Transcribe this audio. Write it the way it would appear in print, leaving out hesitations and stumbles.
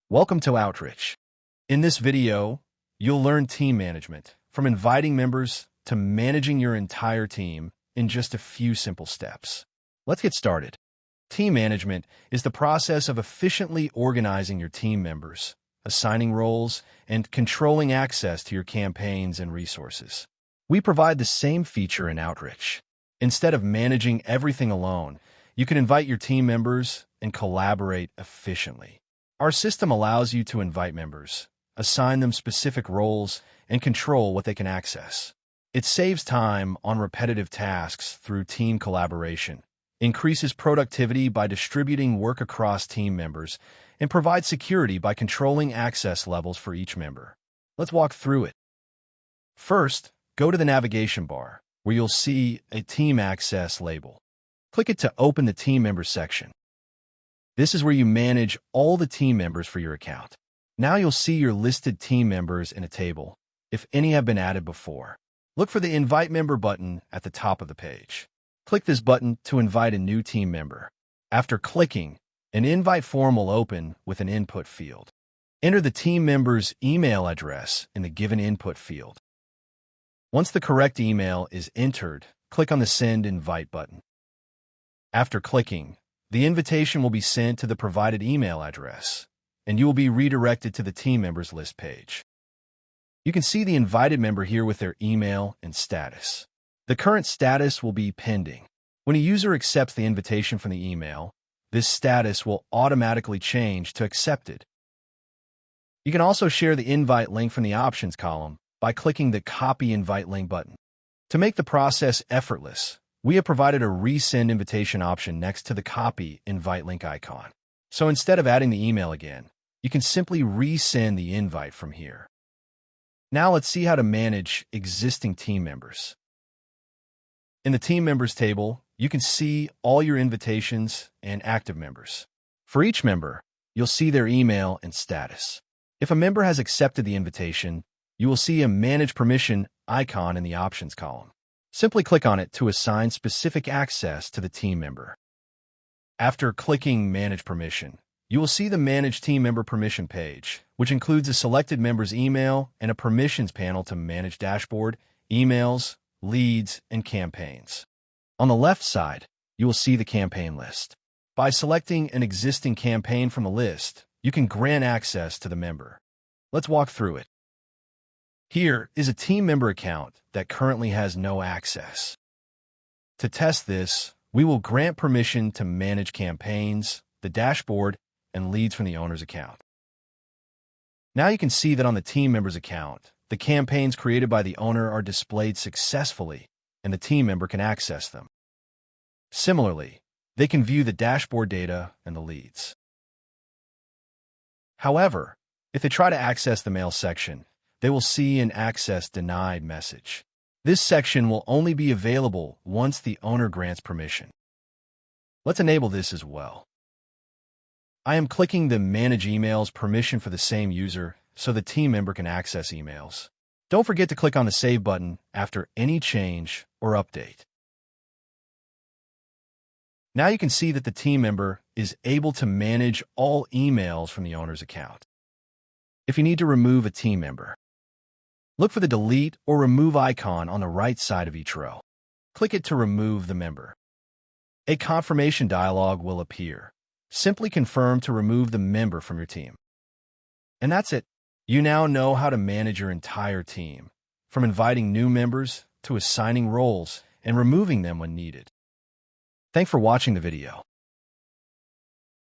Welcome to Outrich. In this video, you'll learn team management, from inviting members to managing your entire team in just a few simple steps. Let's get started. Team management is the process of efficiently organizing your team members, assigning roles, and controlling access to your campaigns and resources. We provide the same feature in Outrich. Instead of managing everything alone, you can invite your team members and collaborate efficiently. Our system allows you to invite members, assign them specific roles, and control what they can access. It saves time on repetitive tasks through team collaboration, increases productivity by distributing work across team members, and provides security by controlling access levels for each member. Let's walk through it. First, go to the navigation bar, where you'll see a Team Access label. Click it to open the Team Members section. This is where you manage all the team members for your account. Now you'll see your listed team members in a table, if any have been added before. Look for the Invite Member button at the top of the page. Click this button to invite a new team member. After clicking, an invite form will open with an input field. Enter the team member's email address in the given input field. Once the correct email is entered, click on the Send Invite button. After clicking, the invitation will be sent to the provided email address, and you will be redirected to the team members list page. You can see the invited member here with their email and status. The current status will be pending. When a user accepts the invitation from the email, this status will automatically change to accepted. You can also share the invite link from the options column by clicking the Copy Invite Link button. To make the process effortless, we have provided a Resend Invitation option next to the Copy Invite Link icon. So instead of adding the email again, you can simply resend the invite from here. Now let's see how to manage existing team members. In the Team Members table, you can see all your invitations and active members. For each member, you'll see their email and status. If a member has accepted the invitation, you will see a Manage Permission icon in the Options column. Simply click on it to assign specific access to the team member. After clicking Manage Permission, you will see the Manage Team Member Permission page, which includes a selected member's email and a permissions panel to manage dashboard, emails, leads, and campaigns. On the left side, you will see the campaign list. By selecting an existing campaign from the list, you can grant access to the member. Let's walk through it. Here is a team member account that currently has no access. To test this, we will grant permission to manage campaigns, the dashboard, and leads from the owner's account. Now you can see that on the team member's account, the campaigns created by the owner are displayed successfully, and the team member can access them. Similarly, they can view the dashboard data and the leads. However, if they try to access the mail section, they will see an Access Denied message. This section will only be available once the owner grants permission. Let's enable this as well. I am clicking the Manage Emails permission for the same user so the team member can access emails. Don't forget to click on the Save button after any change or update. Now you can see that the team member is able to manage all emails from the owner's account. If you need to remove a team member, look for the Delete or Remove icon on the right side of each row. Click it to remove the member. A confirmation dialog will appear. Simply confirm to remove the member from your team. And that's it. You now know how to manage your entire team, from inviting new members to assigning roles and removing them when needed. Thanks for watching the video.